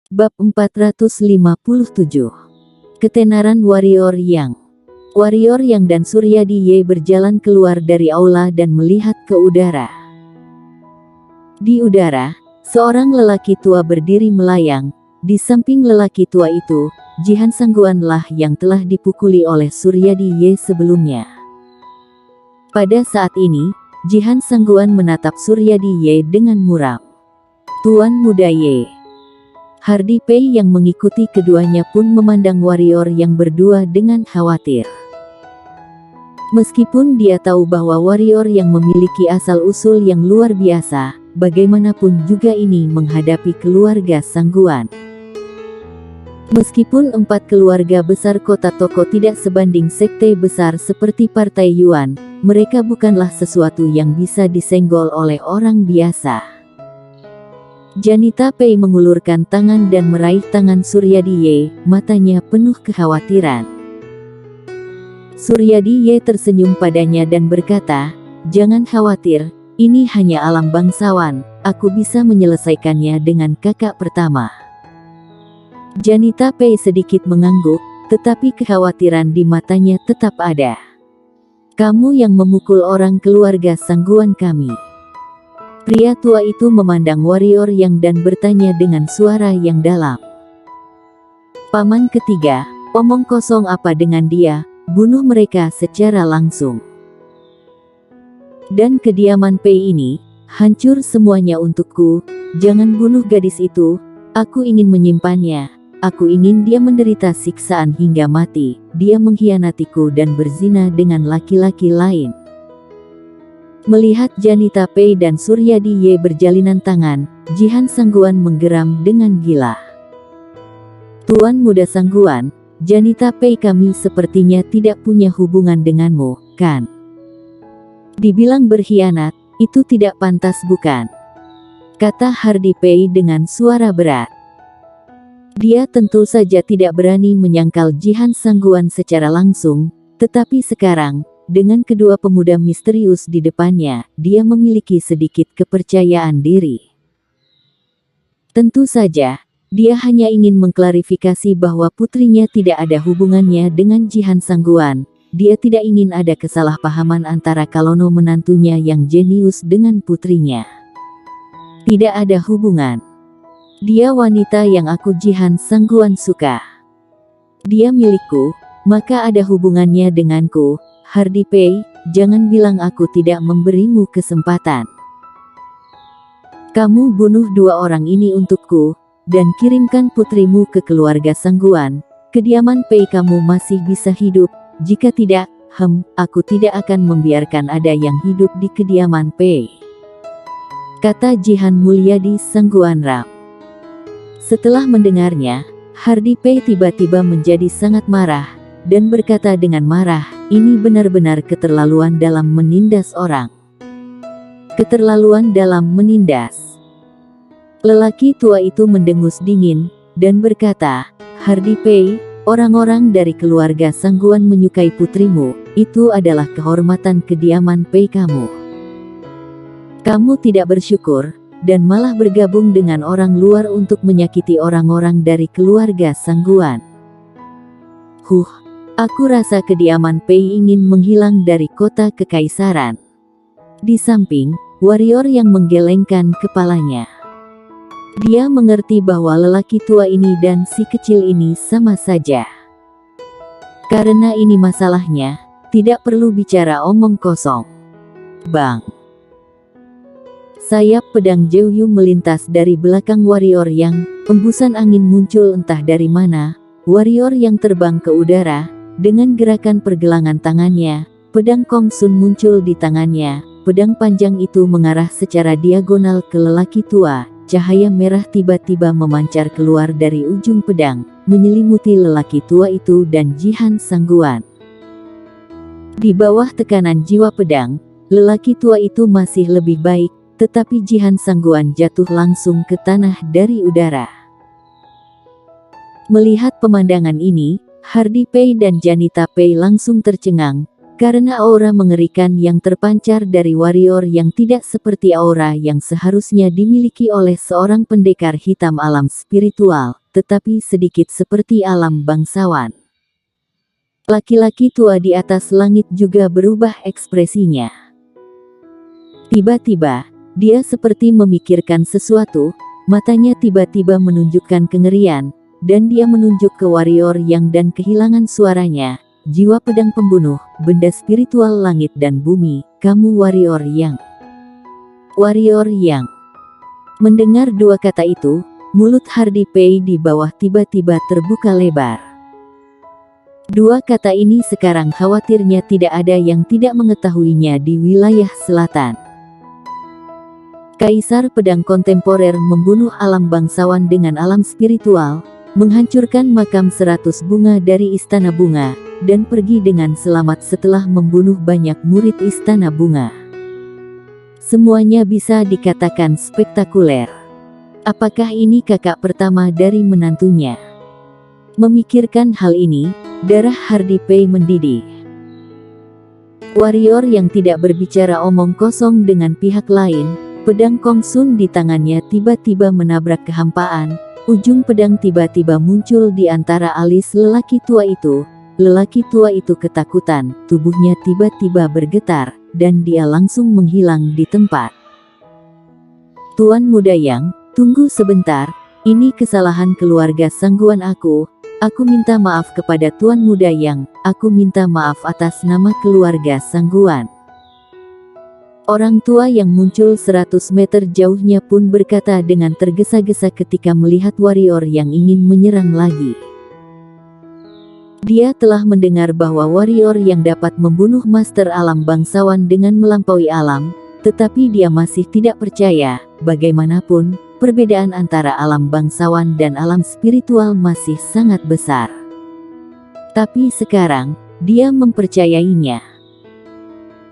Bab 457. Ketenaran Warrior Yang. Warrior Yang dan Suryadi Ye berjalan keluar dari aula dan melihat ke udara. Di udara, seorang lelaki tua berdiri melayang. Di samping lelaki tua itu, Jihan Sangguanlah yang telah dipukuli oleh Suryadi Ye sebelumnya. Pada saat ini, Jihan Sangguan menatap Suryadi Ye dengan muram. "Tuan Muda Ye." Hardi Pei yang mengikuti keduanya pun memandang warrior yang berdua dengan khawatir. Meskipun dia tahu bahwa warrior yang memiliki asal-usul yang luar biasa, bagaimanapun juga ini menghadapi keluarga Sangguan. Meskipun 4 keluarga besar kota Toko tidak sebanding sekte besar seperti Partai Yuan, mereka bukanlah sesuatu yang bisa disenggol oleh orang biasa. Janita Pei mengulurkan tangan dan meraih tangan Suryadi Ye, matanya penuh kekhawatiran. Suryadi Ye tersenyum padanya dan berkata, "Jangan khawatir, ini hanya alam bangsawan, aku bisa menyelesaikannya dengan kakak pertama." Janita Pei sedikit mengangguk, tetapi kekhawatiran di matanya tetap ada. "Kamu yang memukul orang keluarga Sangguan kami." Pria tua itu memandang warrior yang dan bertanya dengan suara yang dalam. "Paman ketiga, omong kosong apa dengan dia, bunuh mereka secara langsung. Dan kediaman Pei ini, hancur semuanya untukku, jangan bunuh gadis itu, aku ingin menyimpannya, aku ingin dia menderita siksaan hingga mati, dia mengkhianatiku dan berzina dengan laki-laki lain." Melihat Janita Pei dan Suryadi Ye berjalinan tangan, Jihan Sangguan menggeram dengan gila. "Tuan Muda Sangguan, Janita Pei kami sepertinya tidak punya hubungan denganmu, kan? Dibilang berkhianat, itu tidak pantas bukan?" kata Hardi Pei dengan suara berat. Dia tentu saja tidak berani menyangkal Jihan Sangguan secara langsung, tetapi sekarang, dengan kedua pemuda misterius di depannya, dia memiliki sedikit kepercayaan diri. Tentu saja, dia hanya ingin mengklarifikasi bahwa putrinya tidak ada hubungannya dengan Jihan Sangguan. Dia tidak ingin ada kesalahpahaman antara Kalono menantunya yang jenius dengan putrinya. Tidak ada hubungan. Dia wanita yang aku Jihan Sangguan suka. Dia milikku, maka ada hubungannya denganku. Hardi Pei, jangan bilang aku tidak memberimu kesempatan. Kamu bunuh 2 orang ini untukku, dan kirimkan putrimu ke keluarga Sangguan. Kediaman Pei kamu masih bisa hidup, jika tidak, aku tidak akan membiarkan ada yang hidup di kediaman Pei, kata Jihan Mulyadi Sangguan Ram. Setelah mendengarnya, Hardi Pei tiba-tiba menjadi sangat marah, dan berkata dengan marah, "Ini benar-benar keterlaluan dalam menindas orang. Keterlaluan dalam menindas." Lelaki tua itu mendengus dingin, dan berkata, "Hardi Pei, orang-orang dari keluarga Sangguan menyukai putrimu, itu adalah kehormatan kediaman Pei kamu. Kamu tidak bersyukur, dan malah bergabung dengan orang luar untuk menyakiti orang-orang dari keluarga Sangguan. Aku rasa kediaman Pei ingin menghilang dari kota kekaisaran." Di samping, warrior yang menggelengkan kepalanya. Dia mengerti bahwa lelaki tua ini dan si kecil ini sama saja. Karena ini masalahnya, tidak perlu bicara omong kosong. Bang! Sayap pedang Jeoyu melintas dari belakang warrior yang, embusan angin muncul entah dari mana, warrior yang terbang ke udara. Dengan gerakan pergelangan tangannya, pedang Kong Sun muncul di tangannya. Pedang panjang itu mengarah secara diagonal ke lelaki tua. Cahaya merah tiba-tiba memancar keluar dari ujung pedang, menyelimuti lelaki tua itu dan Jihan Sangguan. Di bawah tekanan jiwa pedang, lelaki tua itu masih lebih baik, tetapi Jihan Sangguan jatuh langsung ke tanah dari udara. Melihat pemandangan ini, Hardi Pei dan Janita Pei langsung tercengang, Karena aura mengerikan yang terpancar dari warrior yang tidak seperti aura yang seharusnya dimiliki oleh seorang pendekar hitam alam spiritual, tetapi sedikit seperti alam bangsawan. Laki-laki tua di atas langit juga berubah ekspresinya. Tiba-tiba, dia seperti memikirkan sesuatu, matanya tiba-tiba menunjukkan kengerian, dan dia menunjuk ke warrior yang dan kehilangan suaranya. Jiwa pedang pembunuh, benda spiritual langit dan bumi, kamu warrior yang. Warrior yang. Mendengar dua kata itu, mulut Hardy Pei di bawah tiba-tiba terbuka lebar. Dua kata ini sekarang khawatirnya tidak ada yang tidak mengetahuinya di wilayah selatan. Kaisar pedang kontemporer membunuh alam bangsawan dengan alam spiritual, menghancurkan makam 100 bunga dari Istana Bunga, dan pergi dengan selamat setelah membunuh banyak murid Istana Bunga. Semuanya bisa dikatakan spektakuler. Apakah ini kakak pertama dari menantunya? Memikirkan hal ini, darah Hardy Pei mendidih. Warrior yang tidak berbicara omong kosong dengan pihak lain, pedang Kong Sun di tangannya tiba-tiba menabrak kehampaan, ujung pedang tiba-tiba muncul di antara alis lelaki tua itu. Lelaki tua itu ketakutan, tubuhnya tiba-tiba bergetar, dan dia langsung menghilang di tempat. Tuan Muda Yang, tunggu sebentar, ini kesalahan keluarga Sangguan aku minta maaf kepada Tuan Muda Yang, aku minta maaf atas nama keluarga Sangguan. Orang tua yang muncul 100 meter jauhnya pun berkata dengan tergesa-gesa ketika melihat warrior yang ingin menyerang lagi. Dia telah mendengar bahwa warrior yang dapat membunuh master alam bangsawan dengan melampaui alam, tetapi dia masih tidak percaya, bagaimanapun, perbedaan antara alam bangsawan dan alam spiritual masih sangat besar. Tapi sekarang, dia mempercayainya.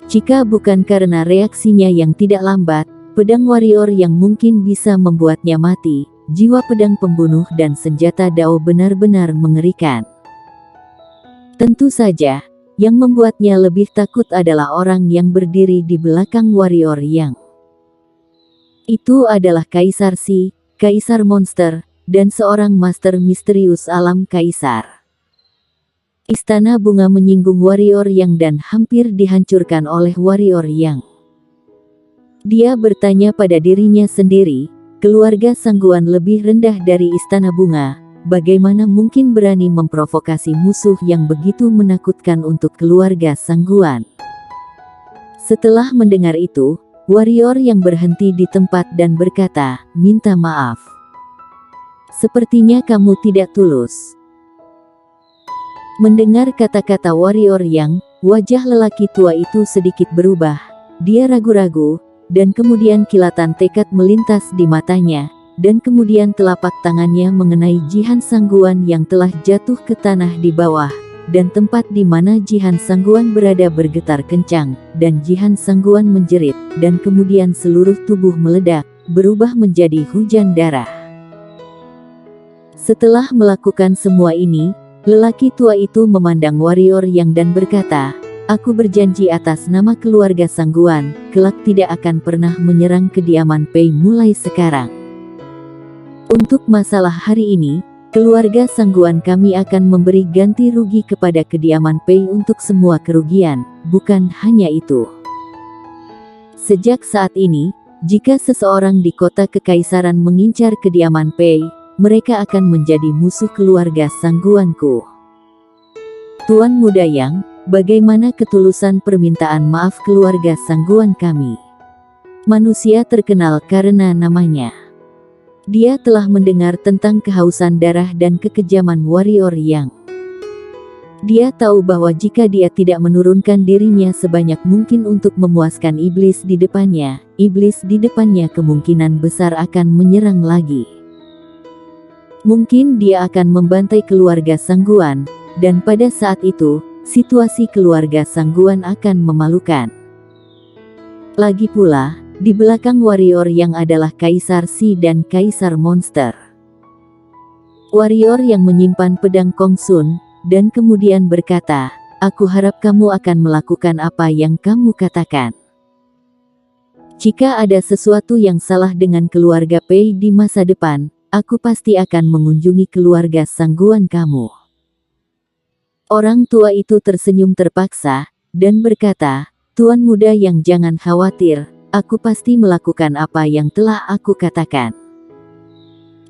Jika bukan karena reaksinya yang tidak lambat, pedang warrior yang mungkin bisa membuatnya mati, jiwa pedang pembunuh dan senjata Dao benar-benar mengerikan. Tentu saja, yang membuatnya lebih takut adalah orang yang berdiri di belakang warrior yang. Itu adalah Kaisar Si, Kaisar Monster, dan seorang master misterius alam Kaisar. Istana Bunga menyinggung warrior yang dan hampir dihancurkan oleh warrior yang. Dia bertanya pada dirinya sendiri, keluarga Sangguan lebih rendah dari Istana Bunga. Bagaimana mungkin berani memprovokasi musuh yang begitu menakutkan untuk keluarga Sangguan? Setelah mendengar itu, warrior yang berhenti di tempat dan berkata, minta maaf. Sepertinya kamu tidak tulus. Mendengar kata-kata warrior yang, wajah lelaki tua itu sedikit berubah. Dia ragu-ragu, dan kemudian kilatan tekad melintas di matanya. Dan kemudian telapak tangannya mengenai Jihan Sangguan yang telah jatuh ke tanah di bawah, dan tempat di mana Jihan Sangguan berada bergetar kencang, dan Jihan Sangguan menjerit, dan kemudian seluruh tubuh meledak, berubah menjadi hujan darah. Setelah melakukan semua ini, lelaki tua itu memandang warrior yang dan berkata, aku berjanji atas nama keluarga Sangguan, kelak tidak akan pernah menyerang kediaman Pei mulai sekarang. Untuk masalah hari ini, keluarga Sangguan kami akan memberi ganti rugi kepada kediaman Pei untuk semua kerugian, bukan hanya itu. Sejak saat ini, jika seseorang di kota kekaisaran mengincar kediaman Pei, mereka akan menjadi musuh keluarga Sangguanku. Tuan Muda Yang, bagaimana ketulusan permintaan maaf keluarga Sangguan kami? Manusia terkenal karena namanya. Dia telah mendengar tentang kehausan darah dan kekejaman warrior yang. Dia tahu bahwa jika dia tidak menurunkan dirinya sebanyak mungkin untuk memuaskan iblis di depannya kemungkinan besar akan menyerang lagi. Mungkin dia akan membantai keluarga Sangguan, dan pada saat itu, situasi keluarga Sangguan akan memalukan. Lagi pula, di belakang warrior yang adalah Kaisar Si dan Kaisar Monster. Warrior yang menyimpan pedang Kong Sun, dan kemudian berkata, aku harap kamu akan melakukan apa yang kamu katakan. Jika ada sesuatu yang salah dengan keluarga Pei di masa depan, aku pasti akan mengunjungi keluarga Sangguan kamu. Orang tua itu tersenyum terpaksa, dan berkata, Tuan muda yang jangan khawatir, aku pasti melakukan apa yang telah aku katakan.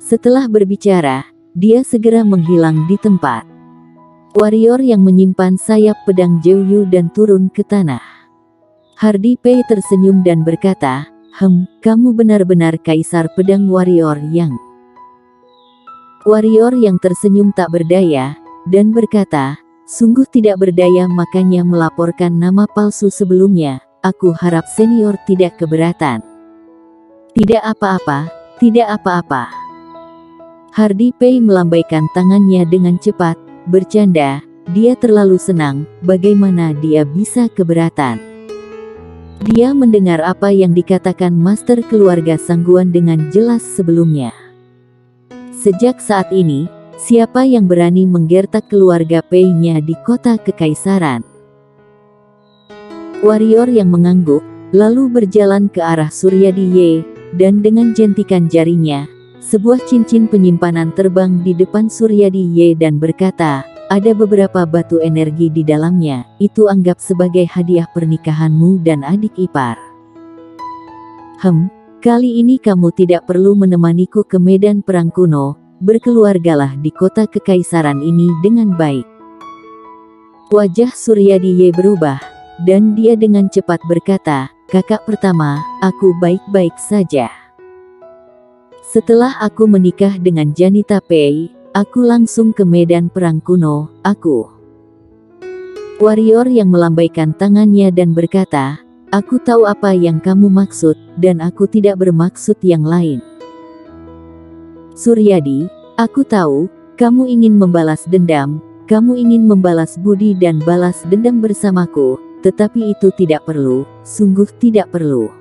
Setelah berbicara, dia segera menghilang di tempat. Warrior yang menyimpan sayap pedang Jiuyu dan turun ke tanah. Hardy Pei tersenyum dan berkata, kamu benar-benar kaisar pedang warrior yang... Warrior yang tersenyum tak berdaya, dan berkata, sungguh tidak berdaya makanya melaporkan nama palsu sebelumnya, aku harap senior tidak keberatan. Tidak apa-apa, tidak apa-apa. Hardy Pei melambaikan tangannya dengan cepat, bercanda, dia terlalu senang, bagaimana dia bisa keberatan. Dia mendengar apa yang dikatakan master keluarga Sangguan dengan jelas sebelumnya. Sejak saat ini, siapa yang berani menggertak keluarga Pei-nya di kota kekaisaran? Warrior yang mengangguk, lalu berjalan ke arah Suryadi Ye, dan dengan jentikan jarinya, sebuah cincin penyimpanan terbang di depan Suryadi Ye dan berkata, ada beberapa batu energi di dalamnya, itu anggap sebagai hadiah pernikahanmu dan adik ipar. Kali ini kamu tidak perlu menemaniku ke medan perang kuno, berkeluargalah di kota kekaisaran ini dengan baik. Wajah Suryadi Ye berubah, dan dia dengan cepat berkata, kakak pertama, aku baik-baik saja. Setelah aku menikah dengan Janita Pei, aku langsung ke medan perang kuno, aku. Warrior yang melambaikan tangannya dan berkata, aku tahu apa yang kamu maksud, dan aku tidak bermaksud yang lain. Suryadi, aku tahu, kamu ingin membalas dendam, kamu ingin membalas budi dan balas dendam bersamaku, tetapi itu tidak perlu, sungguh tidak perlu.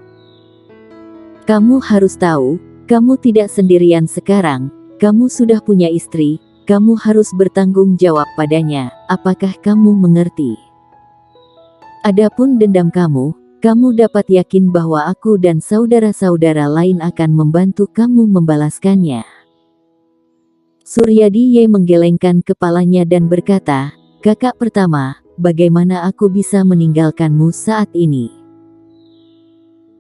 Kamu harus tahu, kamu tidak sendirian sekarang. Kamu sudah punya istri, kamu harus bertanggung jawab padanya, apakah kamu mengerti? Adapun dendam kamu dapat yakin bahwa aku dan saudara-saudara lain akan membantu kamu membalaskannya. Suryadi Ye menggelengkan kepalanya dan berkata, kakak pertama, bagaimana aku bisa meninggalkanmu saat ini?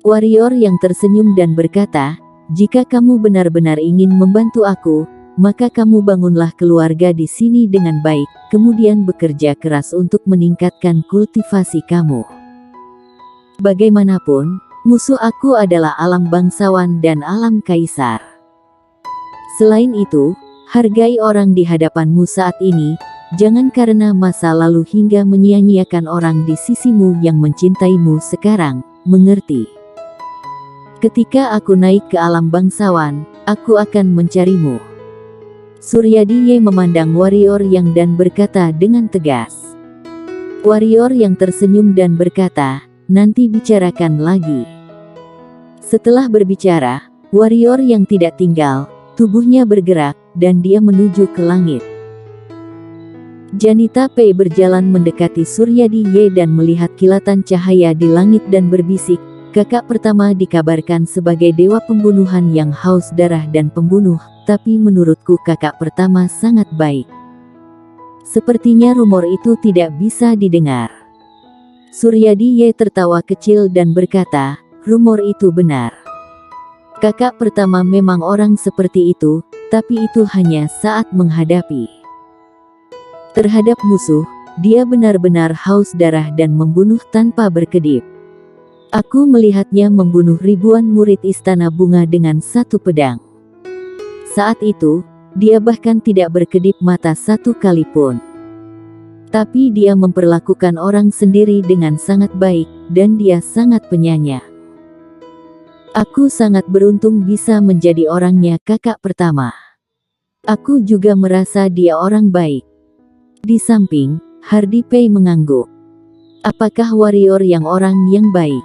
Warrior yang tersenyum dan berkata, jika kamu benar-benar ingin membantu aku, maka kamu bangunlah keluarga di sini dengan baik, kemudian bekerja keras untuk meningkatkan kultivasi kamu. Bagaimanapun, musuh aku adalah alam bangsawan dan alam kaisar. Selain itu, hargai orang di hadapanmu saat ini, jangan karena masa lalu hingga menyia-nyiakan orang di sisimu yang mencintaimu sekarang, mengerti? Ketika aku naik ke alam bangsawan, aku akan mencarimu. Suryadi Ye memandang warrior yang dan berkata dengan tegas. Warrior yang tersenyum dan berkata, nanti bicarakan lagi. Setelah berbicara, warrior yang tidak tinggal, tubuhnya bergerak, dan dia menuju ke langit. Janita Pei berjalan mendekati Suryadi Ye dan melihat kilatan cahaya di langit dan berbisik, kakak pertama dikabarkan sebagai dewa pembunuhan yang haus darah dan pembunuh, tapi menurutku kakak pertama sangat baik. Sepertinya rumor itu tidak bisa didengar. Suryadi Ye tertawa kecil dan berkata, rumor itu benar. Kakak pertama memang orang seperti itu, tapi itu hanya saat menghadapi. Terhadap musuh, dia benar-benar haus darah dan membunuh tanpa berkedip. Aku melihatnya membunuh ribuan murid Istana Bunga dengan satu pedang. Saat itu, dia bahkan tidak berkedip mata satu kali pun. Tapi dia memperlakukan orang sendiri dengan sangat baik, dan dia sangat penyayang. Aku sangat beruntung bisa menjadi orangnya kakak pertama. Aku juga merasa dia orang baik. Di samping, Hardy Pei mengangguk. Apakah warrior yang orang yang baik?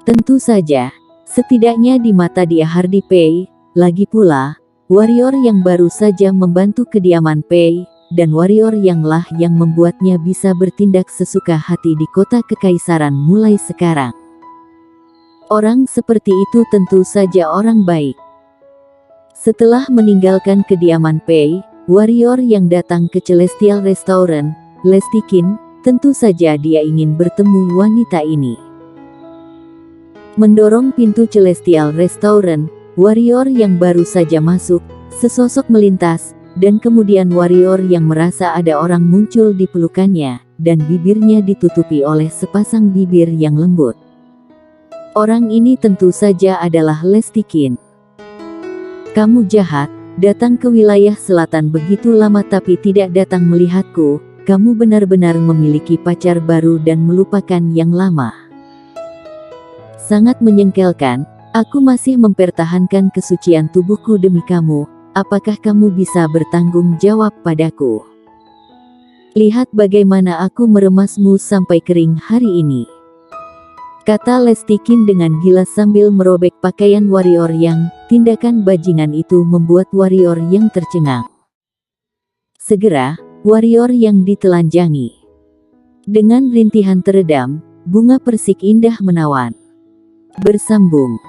Tentu saja, setidaknya di mata dia Hardy Pei, lagi pula, warrior yang baru saja membantu kediaman Pei, dan warrior yang membuatnya bisa bertindak sesuka hati di kota kekaisaran mulai sekarang. Orang seperti itu tentu saja orang baik. Setelah meninggalkan kediaman Pei, warrior yang datang ke Celestial Restaurant, Lestikin, tentu saja dia ingin bertemu wanita ini. Mendorong pintu Celestial Restaurant, warrior yang baru saja masuk, sesosok melintas, dan kemudian warrior yang merasa ada orang muncul di pelukannya, dan bibirnya ditutupi oleh sepasang bibir yang lembut. Orang ini tentu saja adalah Lestikin. Kamu jahat, datang ke wilayah selatan begitu lama tapi tidak datang melihatku, kamu benar-benar memiliki pacar baru dan melupakan yang lama. Sangat menyengkelkan, aku masih mempertahankan kesucian tubuhku demi kamu. Apakah kamu bisa bertanggung jawab padaku? Lihat bagaimana aku meremasmu sampai kering hari ini, kata Lestikin dengan gila sambil merobek pakaian warrior yang, tindakan bajingan itu membuat warrior yang tercengang. Segera, warrior yang ditelanjangi. Dengan rintihan teredam, bunga persik indah menawan. Bersambung.